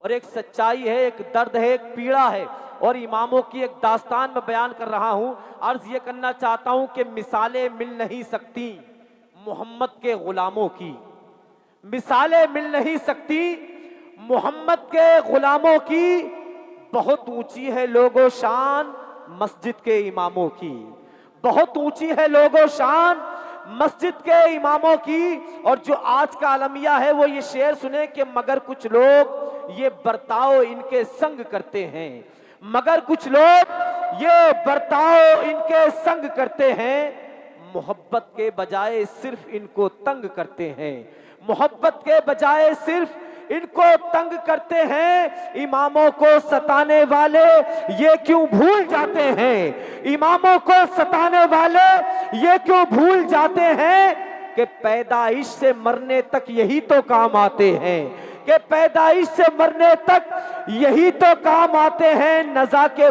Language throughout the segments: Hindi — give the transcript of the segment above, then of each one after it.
और एक सच्चाई है, एक दर्द है, एक पीड़ा है और इमामों की एक दास्तान में बयान कर रहा हूं। अर्ज ये करना चाहता हूं कि मिसालें मिल नहीं सकती मोहम्मद के गुलामों की, मिसालें मिल नहीं सकती मोहम्मद के गुलामों की। बहुत ऊंची है लोगो शान मस्जिद के इमामों की, बहुत ऊंची है लोगो शान मस्जिद के इमामों की। और जो आज का अलमिया है वो ये शेर सुने कि मगर कुछ लोग ये बर्ताव इनके संग करते हैं, मगर कुछ लोग ये बर्ताव इनके संग करते हैं, मोहब्बत के बजाय सिर्फ इनको तंग करते हैं, मोहब्बत के बजाय सिर्फ इनको तंग करते हैं। इमामों को सताने वाले ये क्यों भूल जाते हैं, इमामों को सताने वाले ये क्यों भूल जाते हैं कि पैदाइश से मरने तक यही तो काम आते हैं, कि पैदाइश से मरने तक यही तो काम आते हैं। नज़ा के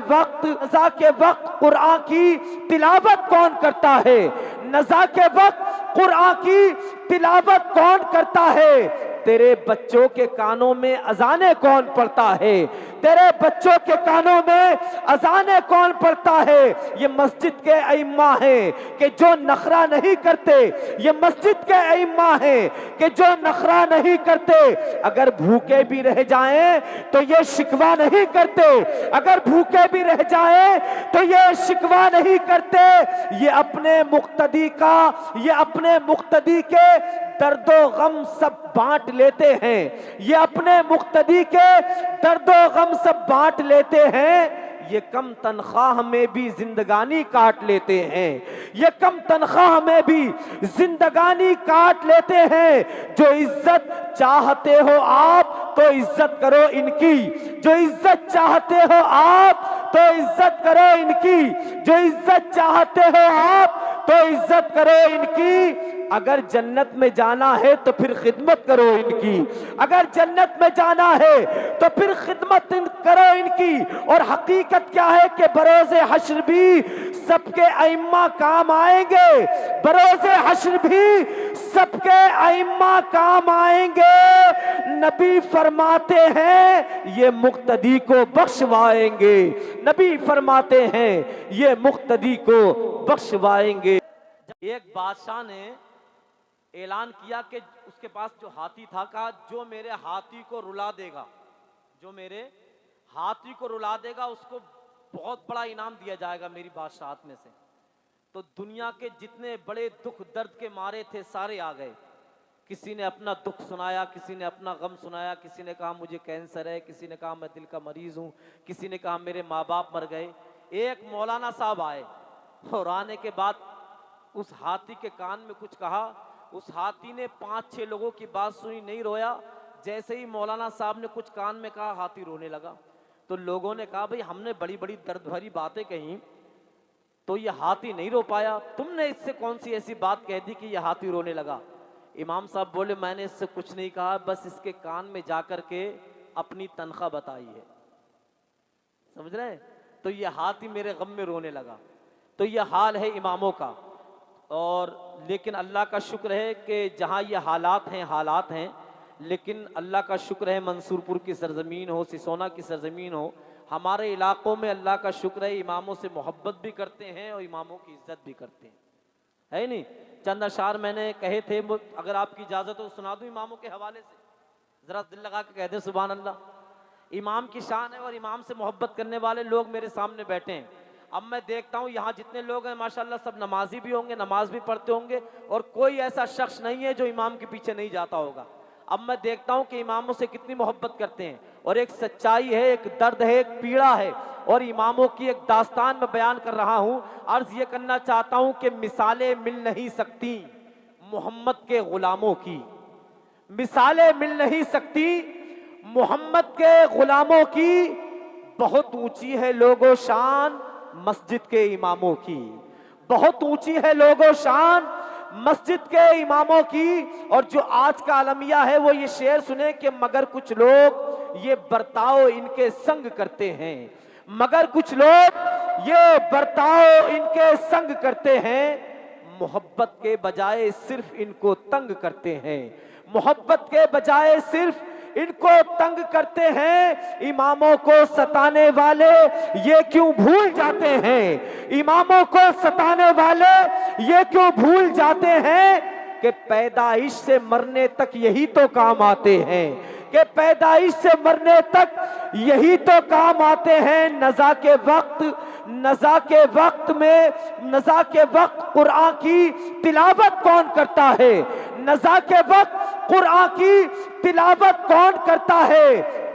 वक्त कुरान की तिलावत कौन करता है, नज़ा के वक्त कुरान की तिलावत कौन करता है। तेरे बच्चों के कानों में अजाने कौन पढ़ता है, तेरे बच्चों के कानों में अजाने कौन पढ़ता है। ये मस्जिद के अइम्मा हैं कि जो नखरा नहीं करते, ये मस्जिद के अइम्मा हैं कि जो नखरा नहीं करते। अगर भूखे भी रह जाएं तो ये शिकवा नहीं करते, अगर भूखे भी रह जाएं तो ये शिकवा नहीं करते। ये अपने मुक्तदी का, ये अपने मुक्तदी के दर्दो गम सब बांट लेते हैं, ये अपने मुक्तदी के दर्दो गम सब बांट लेते हैं। ये कम तनख्वाह में भी जिंदगानी काट लेते हैं, ये कम तनख्वाह में भी जिंदगानी काट लेते हैं। जो इज्जत चाहते हो आप तो इज्जत करो इनकी, जो इज्जत चाहते हो आप तो इज्जत करो इनकी, जो इज्जत चाहते हो आप तो इज्जत करो इनकी। अगर जन्नत में जाना है तो फिर खिदमत करो इनकी, अगर जन्नत में जाना है तो फिर खिदमत करो इनकी। और हकीकत क्या है कि बरोज़े हश्र भी सबके अइम्मा काम आएंगे, बरोज़े हश्र भी सबके अइम्मा काम आएंगे। नबी फरमाते हैं ये मुक्तदी को बख्शवाएंगे, नबी फरमाते हैं ये मुक्तदी को बख्शवाएंगे। एक बादशाह ने ऐलान किया कि उसके पास जो हाथी था, कहा जो मेरे हाथी को रुला देगा, जो मेरे हाथी को रुला देगा उसको बहुत बड़ा इनाम दिया जाएगा मेरी बादशाहत में से। तो दुनिया के जितने बड़े दुख दर्द के मारे थे सारे आ गए। किसी ने अपना दुख सुनाया, किसी ने अपना गम सुनाया, किसी ने कहा मुझे कैंसर है, किसी ने कहा मैं दिल का मरीज हूँ, किसी ने कहा मेरे माँ बाप मर गए। एक मौलाना साहब आए और आने के बाद उस हाथी के कान में कुछ कहा। उस हाथी ने 5-6 लोगों की बात सुनी, नहीं रोया। जैसे ही मौलाना साहब ने कुछ कान में कहा हाथी रोने लगा। तो लोगों ने कहा भाई हमने बड़ी बड़ी दर्द भरी बातें कही तो ये हाथी नहीं रो पाया, तुमने इससे कौन सी ऐसी बात कह दी कि ये हाथी रोने लगा। इमाम साहब बोले मैंने इससे कुछ नहीं कहा, बस इसके कान में जाकर के अपनी तनख्वाह बताई है, समझ रहे हैं। तो ये हाथी मेरे गम में रोने लगा। तो ये हाल है इमामों का। और लेकिन अल्लाह का शुक्र है कि जहाँ ये हालात हैं, लेकिन अल्लाह का शुक्र है मंसूरपुर की सरजमीन हो, सिसोना की सरजमीन हो, हमारे इलाकों में अल्लाह का शुक्र है इमामों से मोहब्बत भी करते हैं और इमामों की इज्जत भी करते हैं, है नहीं। चंद अशार मैंने कहे थे, अगर आपकी इजाज़त हो सुना दूँ इमामों के हवाले से, ज़रा दिल लगा के कह दें सुभान अल्लाह। इमाम की शान है और इमाम से मोहब्बत करने वाले लोग मेरे सामने बैठे हैं। अब मैं देखता हूँ यहाँ जितने लोग हैं माशाल्लाह सब नमाजी भी होंगे, नमाज भी पढ़ते होंगे और कोई ऐसा शख्स नहीं है जो इमाम के पीछे नहीं जाता होगा। अब मैं देखता हूँ कि इमामों से कितनी मोहब्बत करते हैं और एक सच्चाई है, एक दर्द है, एक पीड़ा है और इमामों की एक दास्तान में बयान कर रहा हूँ। अर्ज ये करना चाहता हूँ कि मिसालें मिल नहीं सकती मोहम्मद के गुलामों की, मिसालें मिल नहीं सकती मोहम्मद के गुलामों की। बहुत ऊंची है लोगो शान मस्जिद के इमामों की, बहुत ऊंची है लोगो शान मस्जिद के इमामों की। और जो आज का अलमिया है वो ये शेर सुने कि मगर कुछ लोग ये बर्ताव इनके संग करते हैं, मगर कुछ लोग ये बर्ताव इनके संग करते हैं, मोहब्बत के बजाय सिर्फ इनको तंग करते हैं, मोहब्बत के बजाय सिर्फ इनको तंग करते हैं। इमामों को सताने वाले ये क्यों भूल जाते हैं, इमामों को सताने वाले ये क्यों भूल जाते हैं कि पैदाइश से मरने तक यही तो काम आते हैं, कि पैदाइश से मरने तक यही तो काम आते हैं। नज़ा के वक्त कुरान की तिलावत कौन करता है, नज़ा के वक्त कुरान की तिलावत कौन करता है।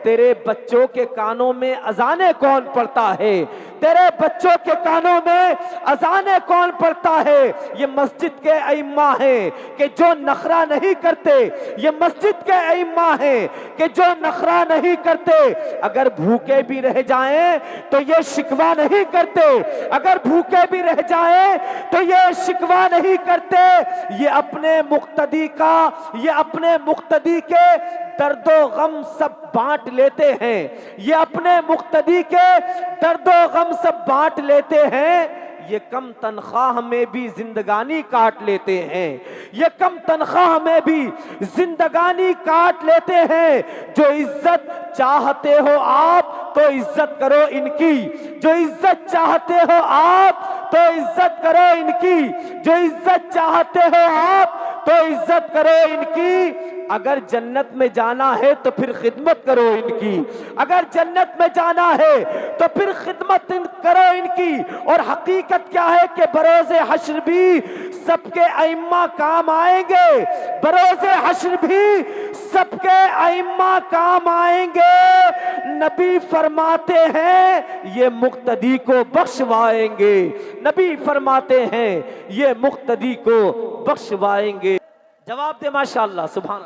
तेरे बच्चों के कानों में अजाने कौन पढ़ता है, तेरे बच्चों के कानों में अजाने कौन पढ़ता है। ये मस्जिद के अइम्मा हैं कि जो नखरा नहीं करते, ये मस्जिद के अइम्मा हैं कि जो नखरा नहीं करते। अगर भूखे भी रह जाएं तो ये शिकवा नहीं करते, अगर भूखे भी रह जाएं तो ये शिकवा नहीं करते। ये अपने मुक्तदी के दर्दो गम सब बांट लेते हैं, ये अपने मुक्तदी के दर्दो गम सब बांट लेते हैं। ये कम तनख्वाह में भी जिंदगानी काट लेते हैं, ये कम तनख्वाह में भी जिंदगानी काट लेते हैं। जो इज्जत चाहते हो आप तो इज्जत करो इनकी, जो इज्जत चाहते हो आप तो इज्जत करो इनकी, जो इज्जत चाहते हो आप तो इज्जत करो इनकी। अगर जन्नत में जाना है तो फिर खिदमत करो इनकी, अगर जन्नत में जाना है तो फिर खिदमत करो इनकी। और हकीकत क्या है कि बरोज़े हश्र भी सबके अइम्मा काम आएंगे, बरोज़े हश्र भी सबके अइम्मा काम आएंगे। नबी फरमाते हैं ये मुक्तदी को बख्शवाएंगे, नबी फरमाते हैं ये मुक्तदी को बख्शवाएंगे। जवाब दे माशाअल्लाह, सुभान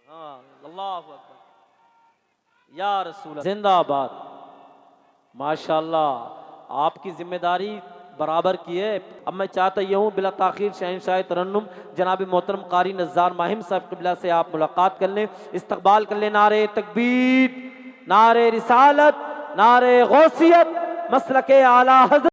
अल्लाह, अल्लाहु अकबर, या रसूल जिंदाबाद। माशाअल्लाह आपकी जिम्मेदारी बराबर की है। अब मैं चाहता ये हूँ बिला ताखीर शहंशाह तरन्नुम जनाब मोहतरम कारी नज़ार माहिम साहब क़िबला से आप मुलाकात कर लें, इस्तकबाल कर लें। नारे तकबीर, नारे रिसालत, नारे गौसियत, मसलके आला हज़रत।